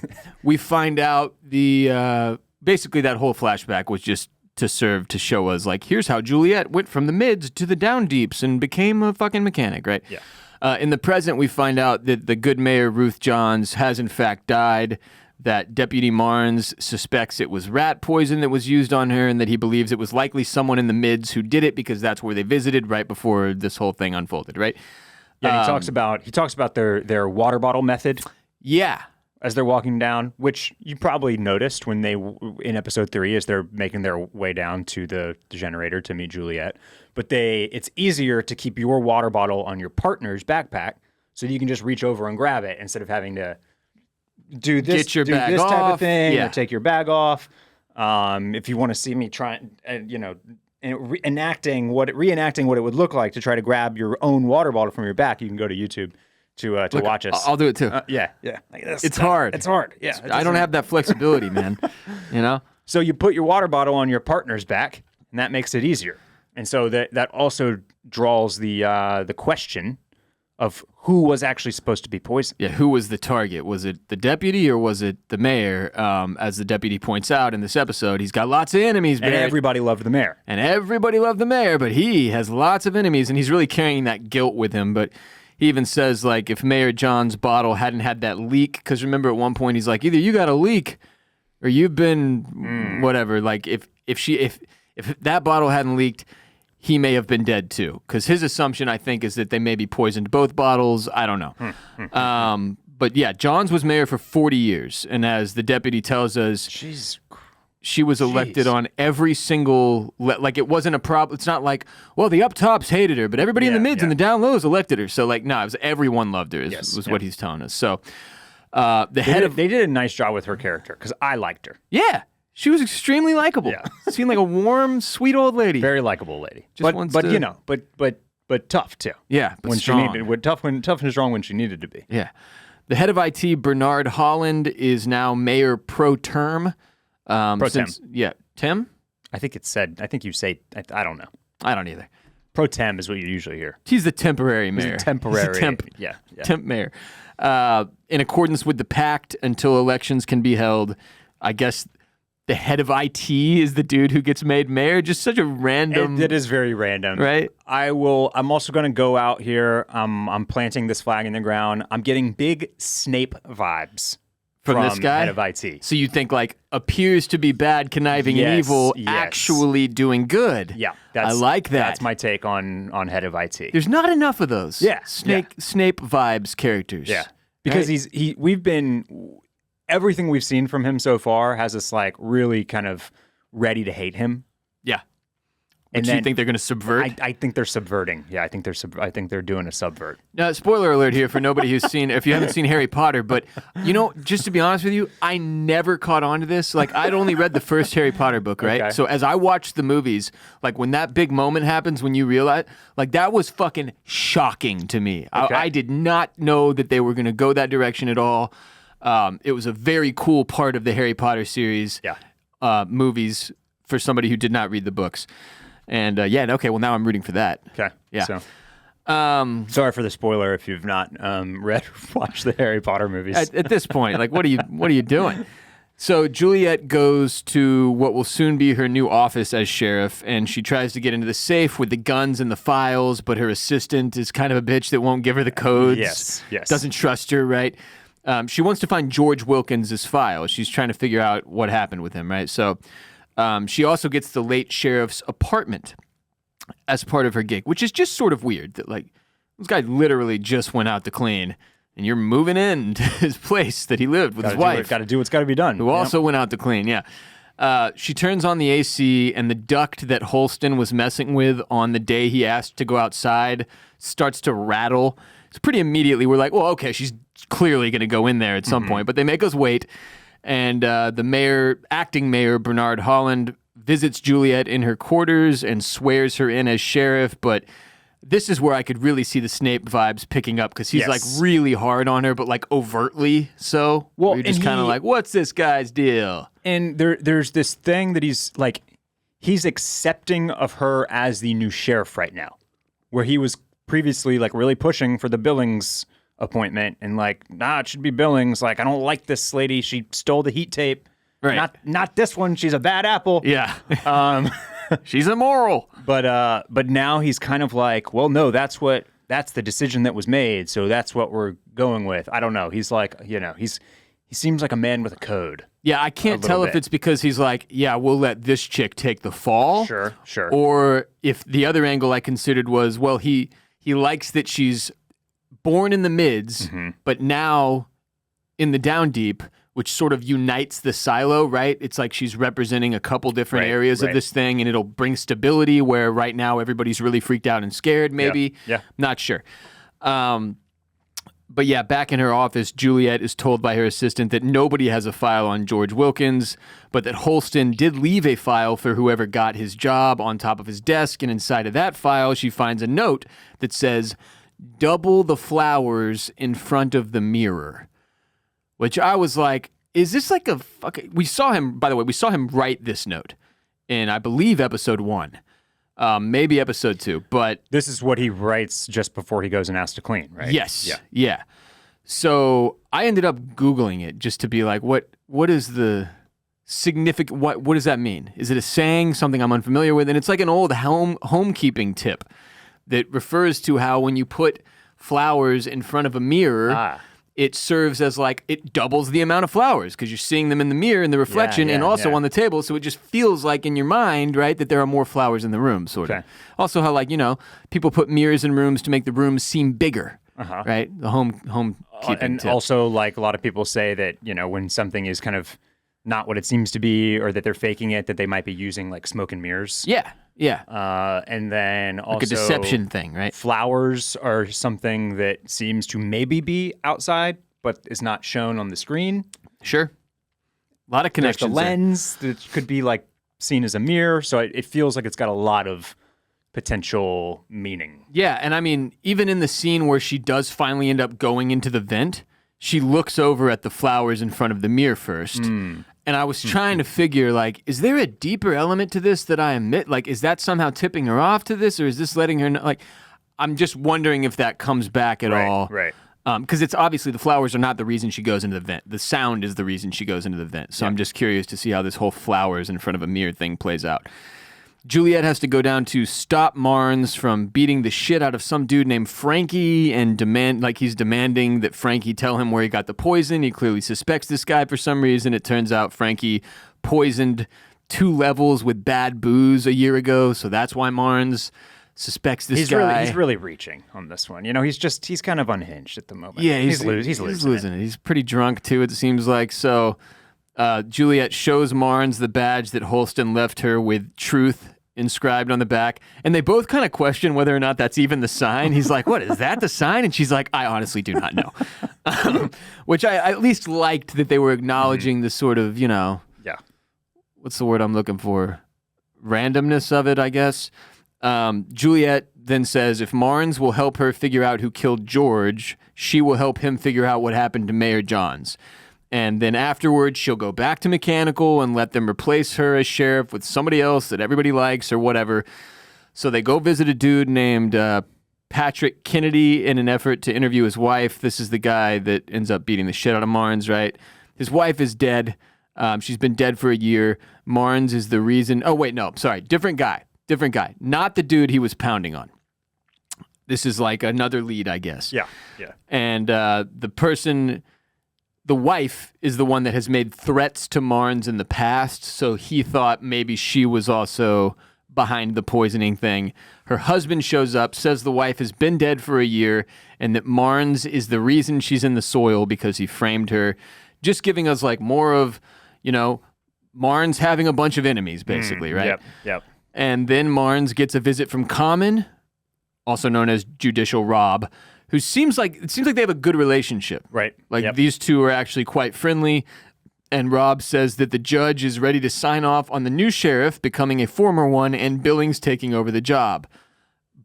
we find out basically that whole flashback was just to serve to show us, like, here's how Juliet went from the mids to the down deeps and became a fucking mechanic, right? Yeah. In the present, we find out that the good mayor, Ruth Johns, has in fact died, that Deputy Marnes suspects it was rat poison that was used on her, and that he believes it was likely someone in the mids who did it, because that's where they visited right before this whole thing unfolded, right? Yeah, he talks about their water bottle method. Yeah. As they're walking down, which you probably noticed when in episode 3, as they're making their way down to the generator to meet Juliet. But it's easier to keep your water bottle on your partner's backpack, so that you can just reach over and grab it instead of having to do this, Get your bag this type off. of thing, Yeah. or take your bag off. If you want to see me try, reenacting what it would look like to try to grab your own water bottle from your back, you can go to YouTube to watch us. I'll do it too. Yeah. Like this. It's hard. It's hard. Yeah. I don't have that flexibility, man. So you put your water bottle on your partner's back, and that makes it easier. And so that also draws the question of who was actually supposed to be poisoned. Yeah, who was the target? Was it the deputy or was it the mayor? As the deputy points out in this episode, he's got lots of enemies, And everybody loved the mayor. And everybody loved the mayor, but he has lots of enemies, and he's really carrying that guilt with him. But he even says, like, if Mayor John's bottle hadn't had that leak, because remember at one point he's like, either you got a leak or you've been whatever. Like, if if that bottle hadn't leaked, he may have been dead too. Because his assumption, I think, is that they maybe poisoned both bottles. I don't know. But yeah, Johns was mayor for 40 years, and as the deputy tells us, she was elected on every single, like it wasn't a problem. It's not like, well, the up tops hated her, but everybody in the mids and the down lows elected her. So like, no, it was everyone loved her. Was what he's telling us. So they did a nice job with her character because I liked her. Yeah, she was extremely likable. Yeah. Seemed like a warm, sweet old lady. Very likable lady. But tough too. Yeah, but when strong. she needed, tough and strong when she needed to be. Yeah. The head of IT, Bernard Holland, is now mayor pro term. Tem. Yeah. Tim? I think you say, I don't know. I don't either. Pro tem is what you usually hear. He's the temporary mayor. He's a temporary. Temp mayor. In accordance with the pact, until elections can be held, I guess the head of IT is the dude who gets made mayor. Just such a random. It is very random, right? I'm also going to go out here. I'm planting this flag in the ground. I'm getting big Snape vibes from this guy, head of IT. So you think like appears to be bad, conniving, and evil, actually doing good. Yeah, I like that. That's my take on head of IT. There's not enough of those. Yeah, Snape vibes characters. Yeah, because everything we've seen from him so far has us like really kind of ready to hate him. Yeah. And do you think they're going to subvert? I think they're subverting. Yeah, I think they're doing a subvert. Now, spoiler alert here for nobody who's seen, if you haven't seen Harry Potter, but just to be honest with you, I never caught on to this. Like, I'd only read the first Harry Potter book, right? Okay. So as I watched the movies, like when that big moment happens, when you realize, like that was fucking shocking to me. Okay. I did not know that they were going to go that direction at all. It was a very cool part of the Harry Potter series movies for somebody who did not read the books. And okay, well now I'm rooting for that. Okay. Yeah. So, sorry for the spoiler if you've not read or watched the Harry Potter movies. At this point, like what are you doing? So Juliet goes to what will soon be her new office as sheriff, and she tries to get into the safe with the guns and the files, but her assistant is kind of a bitch that won't give her the codes. Yes. Doesn't trust her, right? She wants to find George Wilkins' file. She's trying to figure out what happened with him, right? So she also gets the late sheriff's apartment as part of her gig, which is just sort of weird that, like, this guy literally just went out to clean, and you're moving in to his place that he lived with his wife. Got to do what's got to be done. Who also went out to clean, yeah. She turns on the AC, and the duct that Holston was messing with on the day he asked to go outside starts to rattle. It's pretty immediately, we're like, well, okay, she's clearly going to go in there at some point, but they make us wait. And the acting mayor, Bernard Holland, visits Juliet in her quarters and swears her in as sheriff. But this is where I could really see the Snape vibes picking up, because he's like really hard on her, but like overtly so. Well, you're just kind of like, what's this guy's deal? And there's this thing that he's accepting of her as the new sheriff right now, where he was previously like really pushing for the Billings appointment and like, nah, it should be Billings. Like, I don't like this lady. She stole the heat tape. Right. Not this one. She's a bad apple. Yeah. She's immoral. But now he's kind of like, well, no, that's the decision that was made. So that's what we're going with. I don't know. He's like, he seems like a man with a code. Yeah, I can't tell if it's because he's like, yeah, we'll let this chick take the fall. Sure. Or if the other angle I considered was, well, he likes that she's born in the mids, but now in the down deep, which sort of unites the silo, right? It's like she's representing a couple different areas of this thing, and it'll bring stability where right now everybody's really freaked out and scared, maybe. Yeah. Not sure. But yeah, back in her office, Juliet is told by her assistant that nobody has a file on George Wilkins, but that Holston did leave a file for whoever got his job on top of his desk, and inside of that file, she finds a note that says, "Double the flowers in front of the mirror." Which I was like, is this like a fucking... We saw him write this note in, I believe, episode 1. Maybe episode 2, but... This is what he writes just before he goes and asks to clean, right? Yes. Yeah. So I ended up Googling it just to be like, what is the significant... What does that mean? Is it a saying, something I'm unfamiliar with? And it's like an old homekeeping tip that refers to how when you put flowers in front of a mirror... it serves as like, it doubles the amount of flowers because you're seeing them in the mirror in the reflection and also on the table. So it just feels like in your mind, right, that there are more flowers in the room, sort of. Also how, like, people put mirrors in rooms to make the rooms seem bigger, right? The home keeping and tip. Also, like, a lot of people say that, when something is kind of not what it seems to be, or that they're faking it, that they might be using like smoke and mirrors. Yeah. And then also like a deception thing, right? Flowers are something that seems to maybe be outside, but is not shown on the screen. Sure. A lot of connections. There's the lens that could be like seen as a mirror, so it feels like it's got a lot of potential meaning. Yeah, and I mean, even in the scene where she does finally end up going into the vent, she looks over at the flowers in front of the mirror first. And I was trying to figure, like, is there a deeper element to this that I omit? Like, is that somehow tipping her off to this, or is this letting her know? Like, I'm just wondering if that comes back at all. Right. Because it's obviously the flowers are not the reason she goes into the vent. The sound is the reason she goes into the vent. So I'm just curious to see how this whole flowers in front of a mirror thing plays out. Juliet has to go down to stop Marnes from beating the shit out of some dude named Frankie and he's demanding that Frankie tell him where he got the poison. He clearly suspects this guy for some reason. It turns out Frankie poisoned 2 levels with bad booze a year ago, so that's why Marnes suspects this guy. He's really reaching on this one. He's kind of unhinged at the moment. Yeah, he's losing it. He's pretty drunk too, it seems like. So Juliet shows Marnes the badge that Holston left her with truth inscribed on the back, and they both kind of question whether or not that's even the sign. He's like, what, is that the sign? And she's like, I honestly do not know. Which I at least liked that they were acknowledging the sort of, what's the word I'm looking for? Randomness of it, I guess. Juliet then says if Marnes will help her figure out who killed George, she will help him figure out what happened to Mayor Johns. And then afterwards, she'll go back to Mechanical and let them replace her as sheriff with somebody else that everybody likes or whatever. So they go visit a dude named Patrick Kennedy in an effort to interview his wife. This is the guy that ends up beating the shit out of Marnes, right? His wife is dead. She's been dead for a year. Marnes is the reason. Oh, wait, no, sorry. Different guy. Not the dude he was pounding on. This is like another lead, I guess. Yeah. And the wife is the one that has made threats to Marnes in the past, so he thought maybe she was also behind the poisoning thing. Her husband shows up, says the wife has been dead for a year, and that Marnes is the reason she's in the soil because he framed her. Just giving us like more of, Marnes having a bunch of enemies, basically, right? Yep. And then Marnes gets a visit from Common, also known as Judicial Rob, who seems like they have a good relationship. Right. Like these two are actually quite friendly. And Rob says that the judge is ready to sign off on the new sheriff becoming a former one and Billings taking over the job.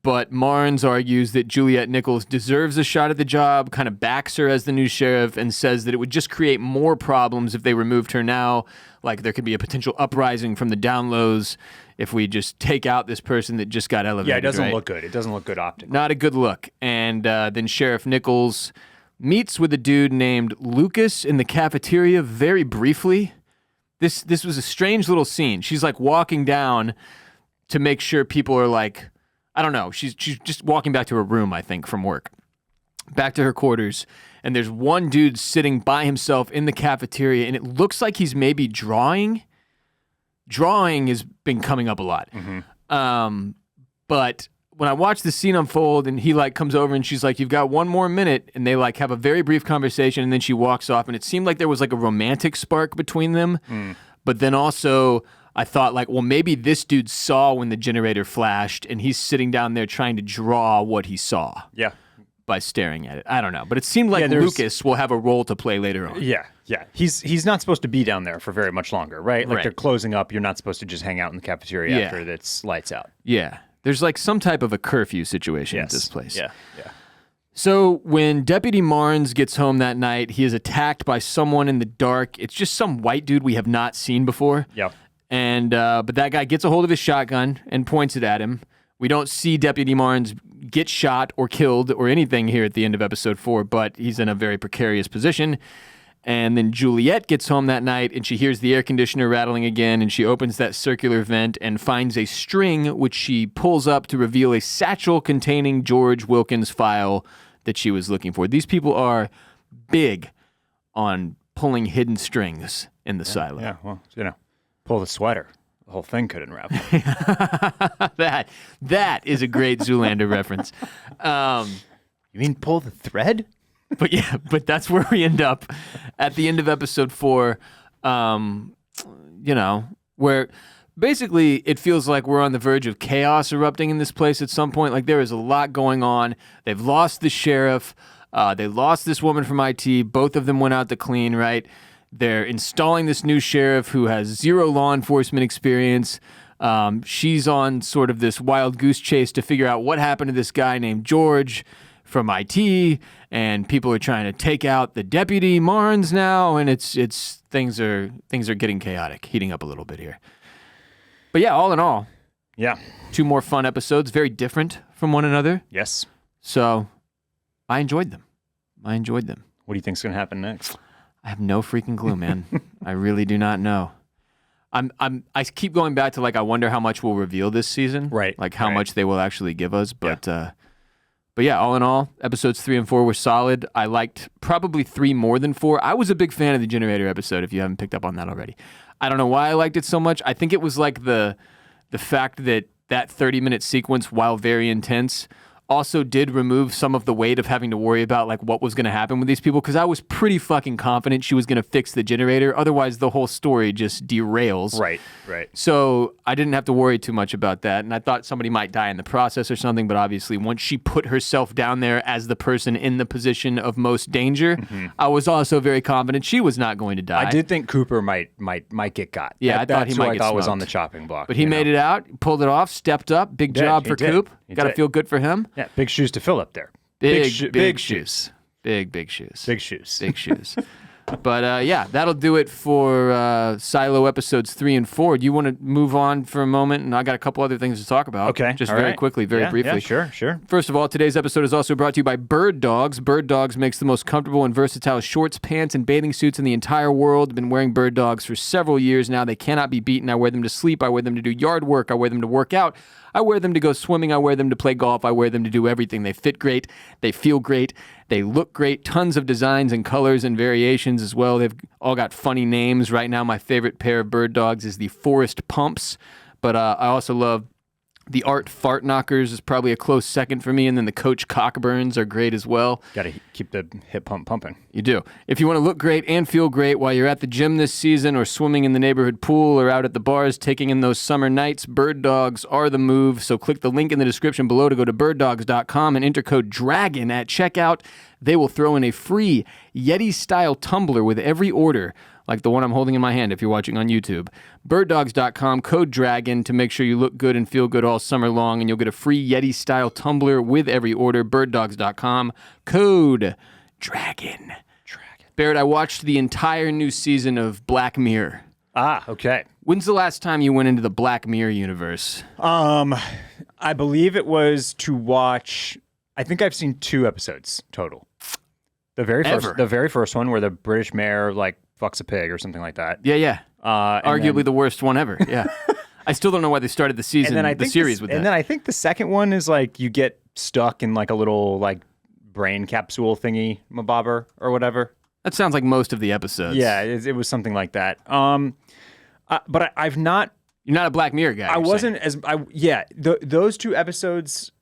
But Marnes argues that Juliet Nichols deserves a shot at the job, kind of backs her as the new sheriff, and says that it would just create more problems if they removed her now. Like there could be a potential uprising from the down lows if we just take out this person that just got elevated. Yeah, it doesn't look good. It doesn't look good optically. Not a good look. And then Sheriff Nichols meets with a dude named Lucas in the cafeteria very briefly. This was a strange little scene. She's like walking down to make sure people are like, I don't know. She's just walking back to her room, I think, from work. Back to her quarters. And there's one dude sitting by himself in the cafeteria, and it looks like he's maybe drawing. Drawing has been coming up a lot. But when I watch the scene unfold and he like comes over and she's like, you've got 1 more minute, and they like have a very brief conversation, and then she walks off, and it seemed like there was like a romantic spark between them. But then also I thought like, well, maybe this dude saw when the generator flashed and he's sitting down there trying to draw what he saw. Yeah. By staring at it. I don't know. But it seemed like Lucas will have a role to play later on. Yeah. He's not supposed to be down there for very much longer, right? Like they're closing up. You're not supposed to just hang out in the cafeteria after it's lights out. Yeah. There's like some type of a curfew situation at this place. Yeah. So when Deputy Marnes gets home that night, he is attacked by someone in the dark. It's just some white dude we have not seen before. Yeah. And but that guy gets a hold of his shotgun and points it at him. We don't see Deputy Marnes get shot or killed or anything here at the end of episode 4, but he's in a very precarious position. And then Juliet gets home that night and she hears the air conditioner rattling again, and she opens that circular vent and finds a string which she pulls up to reveal a satchel containing George Wilkins' file that she was looking for. These people are big on pulling hidden strings in the silo. Yeah, well, pull the sweater. The whole thing could unravel. That is a great Zoolander reference. You mean pull the thread? But that's where we end up at the end of episode 4. Where basically it feels like we're on the verge of chaos erupting in this place at some point. Like there is a lot going on. They've lost the sheriff. They lost this woman from IT. Both of them went out to clean, right? They're installing this new sheriff who has 0 law enforcement experience. She's on sort of this wild goose chase to figure out what happened to this guy named George from IT, and people are trying to take out the deputy Marnes now, and it's things are getting chaotic, heating up a little bit here. But yeah, all in all, 2 more fun episodes, very different from one another. Yes. So I enjoyed them. What do you think's going to happen next? I have no freaking clue, man. I really do not know. I keep going back to I wonder how much we'll reveal this season. Right. Like how much they will actually give us. But yeah, all in all, episodes 3 and 4 were solid. I liked probably 3 more than 4. I was a big fan of the generator episode, if you haven't picked up on that already. I don't know why I liked it so much. I think it was the fact that 30-minute sequence, while very intense, also did remove some of the weight of having to worry about what was going to happen with these people, because I was pretty fucking confident she was going to fix the generator. Otherwise, the whole story just derails. Right. So I didn't have to worry too much about that, and I thought somebody might die in the process or something, but obviously once she put herself down there as the person in the position of most danger, I was also very confident she was not going to die. I did think Cooper might get got. Yeah, I thought he might get smoked. Was on the chopping block. But he made it out, pulled it off, stepped up. Big job for Coop. Got to feel good for him. Yeah, big shoes to fill up there. Big shoes. Big shoes. But yeah, that'll do it for Silo episodes 3 and 4. Do you want to move on for a moment? And I got a couple other things to talk about. Okay. Just very quickly, very briefly. Yeah, sure. First of all, today's episode is also brought to you by Bird Dogs. Bird Dogs makes the most comfortable and versatile shorts, pants, and bathing suits in the entire world. I've been wearing Bird Dogs for several years now. They cannot be beaten. I wear them to sleep. I wear them to do yard work. I wear them to work out. I wear them to go swimming. I wear them to play golf. I wear them to do everything. They fit great. They feel great. They look great. Tons of designs and colors and variations as well. They've all got funny names. Right now, my favorite pair of Bird Dogs is the Forest Pumps. But I also love the Art Fart Knockers is probably a close second for me. And then the Coach Cockburns are great as well. Got to keep the hip pump pumping. You do. If you want to look great and feel great while you're at the gym this season or swimming in the neighborhood pool or out at the bars taking in those summer nights, Bird Dogs are the move. So click the link in the description below to go to birddogs.com and enter code DRAGON at checkout. They will throw in a free Yeti-style tumbler with every order, like the one I'm holding in my hand if you're watching on YouTube. Birddogs.com, code DRAGON to make sure you look good and feel good all summer long, and you'll get a free Yeti-style tumbler with every order. Birddogs.com, code DRAGON. Barrett, I watched the entire new season of Black Mirror. Ah, okay. When's the last time you went into the Black Mirror universe? I believe it was to watch... I think I've seen 2 episodes total. The very first one where the British mayor fucks a pig or something like that. Yeah. Arguably the worst one ever. Yeah. I still don't know why they started the season, the series with that. And then I think the second one is you get stuck in a little brain capsule thingy mabobber or whatever. That sounds like most of the episodes. Yeah, it was something like that. But I've not. You're not a Black Mirror guy. I wasn't those 2 episodes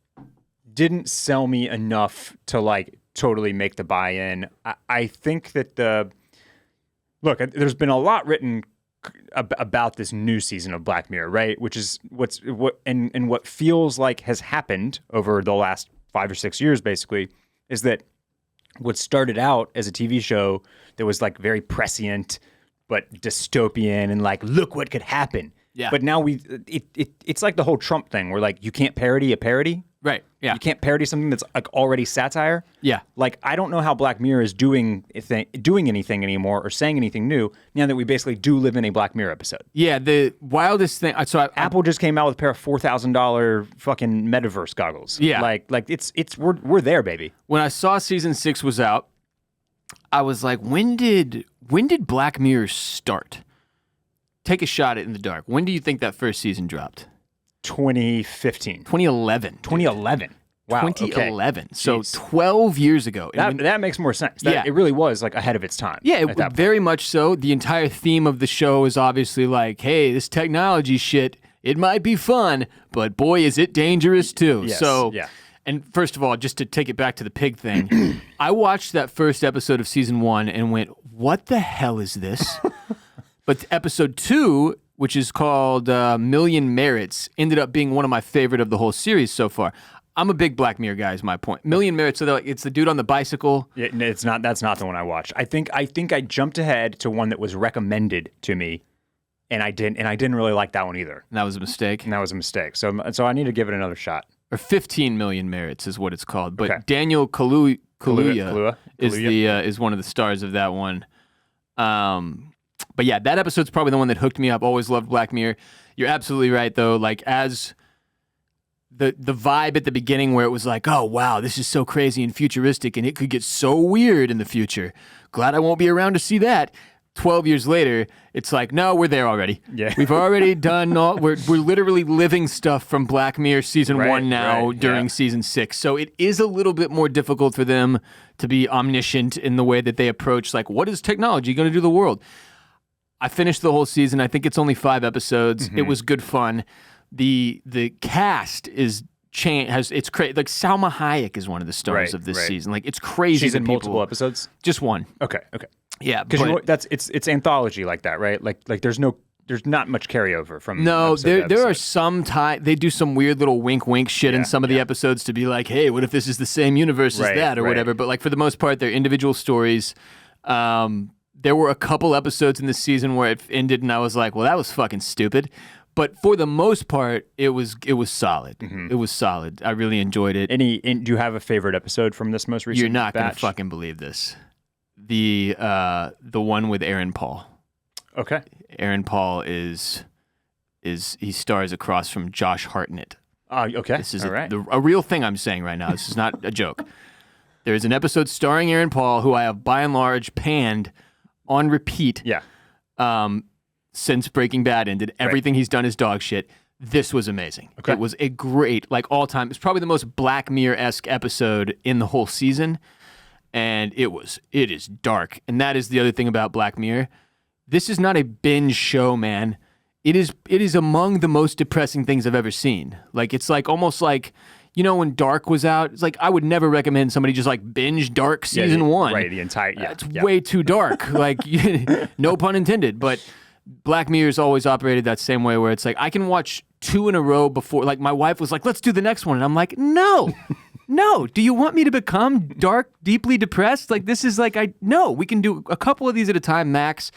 didn't sell me enough to totally make the buy-in. I think that there's been a lot written about this new season of Black Mirror, right? Which is what feels like has happened over the last 5 or 6 years, basically, is that what started out as a TV show that was very prescient but dystopian and look what could happen. Yeah. But now it's like the whole Trump thing where you can't parody a parody. Right. Yeah. You can't parody something that's already satire. Yeah. I don't know how Black Mirror is doing anything anymore or saying anything new now that we basically do live in a Black Mirror episode. Yeah. The wildest thing. So Apple just came out with a pair of $4,000 fucking metaverse goggles. Yeah. We're there, baby. When I saw season 6 was out, I was like, when did Black Mirror start? Take a shot at it in the dark. When do you think that first season dropped? 2015. 2011. 2011. Wow, 2011. okay. So Jeez. 12 years ago. That makes more sense. Yeah. It really was like ahead of its time. Yeah, very much so. The entire theme of the show is obviously like, hey, this technology shit, it might be fun, but boy, is it dangerous too. Yes, So, yeah. And first of all, just to take it back to the pig thing, I watched that first episode of season 1 and went, what the hell is this? But episode 2, which is called Million Merits, ended up being one of my favorite of the whole series so far. I'm a big Black Mirror guy, is my point. Million Merits, so it's the dude on the bicycle. Yeah, it's not. That's not the one I watched. I think I jumped ahead to one that was recommended to me, and I didn't really like that one either. And that was a mistake. And that was a mistake. So I need to give it another shot. Or 15 Million Merits is what it's called. But Okay. Daniel Kaluuya is one of the stars of that one. But yeah, that episode's probably the one that hooked me up. Always loved Black Mirror. You're absolutely right, though. Like, as the vibe at the beginning where it was like, oh, wow, this is so crazy and futuristic, and it could get so weird in the future. Glad I won't be around to see that. 12 years later, it's like, no, we're there already. Yeah. We've already done we're literally living stuff from Black Mirror season 1 now during season 6. So it is a little bit more difficult for them to be omniscient in the way that they approach, like, what is technology going to do to the world? I finished the whole season. I think it's only 5 episodes. It was good fun. The cast is it's crazy. Like, Salma Hayek is one of the stars of this season. Like, it's crazy. She's in multiple episodes. Just one. Okay. Yeah, Because it's anthology like that, right? Like there's not much carryover from. No, episode to there are episode. some they do some weird little wink shit in some of the episodes to be like, hey, what if this is the same universe as that or whatever? But like, for the most part, they're individual stories. There were a couple episodes in this season where it ended and I was like, well, that was fucking stupid. But for the most part, it was solid. It was solid. I really enjoyed it. Do you have a favorite episode from this most recent? You're not gonna batch? fucking believe this. The one with Aaron Paul. Okay. Aaron Paul is he stars across from Josh Hartnett. Okay. This is all right. a real thing I'm saying right now. This is not a joke. There is an episode starring Aaron Paul, who I have by and large panned on repeat. Yeah. Since Breaking Bad ended. Everything he's done is dog shit. This was amazing. Okay. It was a great, like, all time. It's probably the most Black Mirror-esque episode in the whole season. And it is dark. And that is the other thing about Black Mirror. This is not a binge show, man. It is among the most depressing things I've ever seen. Like, it's like almost like, you know, when Dark was out, it's like I would never recommend somebody just like binge Dark season 1. Right, the entire It's way too dark. Like, no pun intended. But Black Mirror's always operated that same way, where it's like I can watch 2 in a row before. Like, my wife was like, "Let's do the next one," and I'm like, "No." No, do you want me to become dark, deeply depressed? Like, this is like, no, we can do a couple of these at a time, max.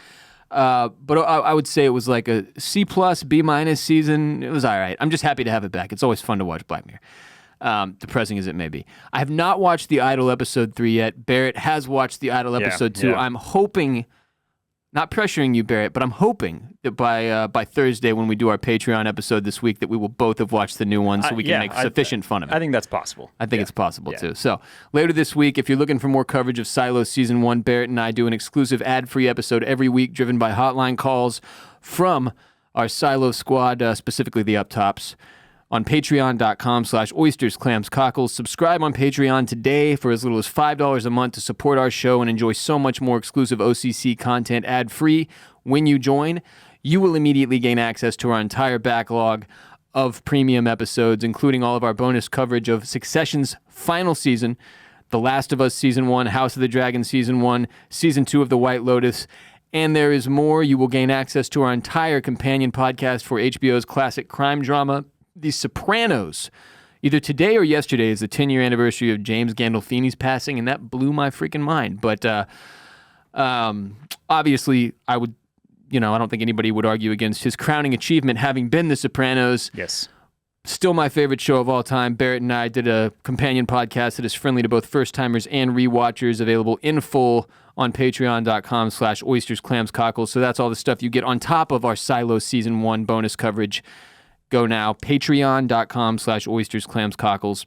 But I would say it was like a C+, B- season. It was all right. I'm just happy to have it back. It's always fun to watch Black Mirror, depressing as it may be. I have not watched The Idol episode 3 yet. Barrett has watched The Idol episode 2. Yeah. I'm hoping, not pressuring you, Barrett, but I'm hoping that by Thursday, when we do our Patreon episode this week, that we will both have watched the new one so we can make sufficient fun of it. I think that's possible. I think it's possible too. So later this week, if you're looking for more coverage of Silo Season 1, Barrett and I do an exclusive ad-free episode every week driven by hotline calls from our Silo squad, specifically the Up-Tops, on patreon.com/oysters, clams, cockles. Subscribe on Patreon today for as little as $5 a month to support our show and enjoy so much more exclusive OCC content ad-free. When you join, you will immediately gain access to our entire backlog of premium episodes, including all of our bonus coverage of Succession's final season, The Last of Us Season 1, House of the Dragon Season 1, Season 2 of The White Lotus, and there is more. You will gain access to our entire companion podcast for HBO's classic crime drama, The Sopranos. Either today or yesterday is the 10-year anniversary of James Gandolfini's passing, and that blew my freaking mind. But obviously, I don't think anybody would argue against his crowning achievement, having been The Sopranos. Yes. Still my favorite show of all time. Barrett and I did a companion podcast that is friendly to both first-timers and rewatchers, available in full on patreon.com/oysters, clams, cockles. So that's all the stuff you get on top of our Silo Season 1 bonus coverage. Go now, patreon.com/oysters, clams, cockles.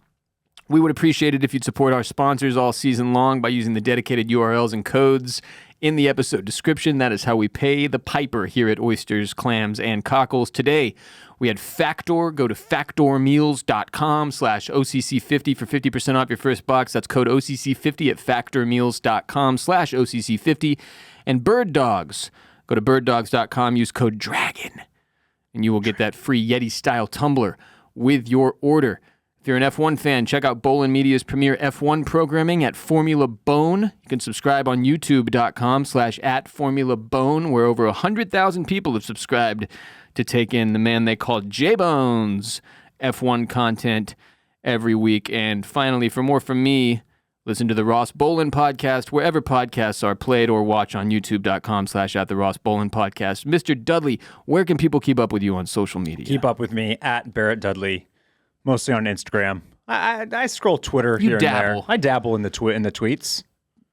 We would appreciate it if you'd support our sponsors all season long by using the dedicated URLs and codes in the episode description. That is how we pay the piper here at Oysters, Clams, and Cockles. Today, we had Factor. Go to factormeals.com/OCC50 for 50% off your first box. That's code OCC50 at factormeals.com/OCC50. And Bird Dogs. Go to birddogs.com, use code DRAGON, and you will get that free Yeti-style tumbler with your order. If you're an F1 fan, check out Bolin Media's premier F1 programming at Formula Bone. You can subscribe on youtube.com/@FormulaBone, where over 100,000 people have subscribed to take in the man they call J-Bones F1 content every week. And finally, for more from me, listen to the Ross Bolin podcast wherever podcasts are played, or watch on youtube.com/@the-Ross-Bolin-Podcast. Mr. Dudley, where can people keep up with you on social media? Keep up with me at Barrett Dudley, mostly on Instagram. I scroll Twitter You here dabble. and there. I dabble in the tweets.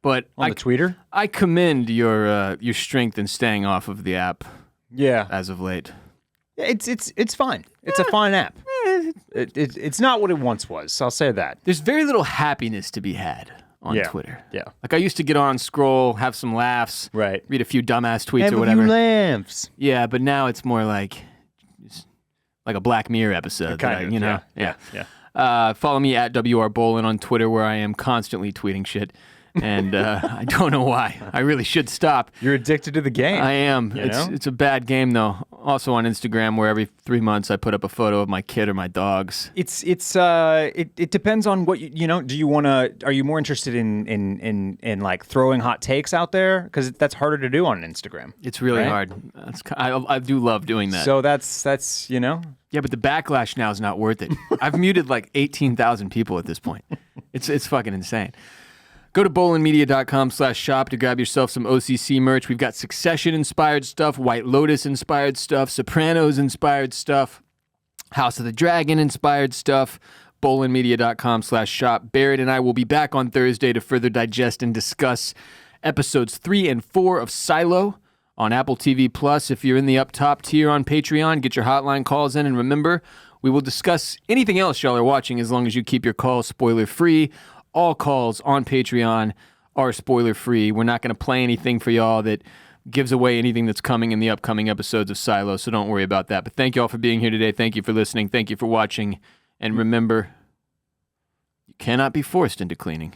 But On the tweeter? I commend your strength in staying off of the app Yeah. as of late. It's fun. It's a fun app. It's not what it once was. I'll say that. There's very little happiness to be had on Yeah. Twitter. Yeah. Like I used to get on, scroll, have some laughs, Right. read a few dumbass tweets Have or a whatever. few laughs. Yeah, but now it's more like a Black Mirror episode. Kind of, you know? Yeah. Follow me at WR Bolin on Twitter, where I am constantly tweeting shit. And I don't know why. I really should stop. You're addicted to the game. I am. You know? It's a bad game, though. Also on Instagram, where every 3 months I put up a photo of my kid or my dogs. It depends on what you know. Do you want to? Are you more interested in like throwing hot takes out there? Because that's harder to do on Instagram. It's really Right? hard. I do love doing that. So that's Yeah, but the backlash now is not worth it. I've muted like 18,000 people at this point. It's fucking insane. Go to bolinmedia.com/shop to grab yourself some OCC merch. We've got Succession-inspired stuff, White Lotus-inspired stuff, Sopranos-inspired stuff, House of the Dragon-inspired stuff, bolinmedia.com/shop. Barrett and I will be back on Thursday to further digest and discuss episodes 3 and 4 of Silo on Apple TV+. If you're in the up top tier on Patreon, get your hotline calls in. And remember, we will discuss anything else y'all are watching as long as you keep your calls spoiler-free. All calls on Patreon are spoiler-free. We're not going to play anything for y'all that gives away anything that's coming in the upcoming episodes of Silo, so don't worry about that. But thank you all for being here today. Thank you for listening. Thank you for watching. And remember, you cannot be forced into cleaning.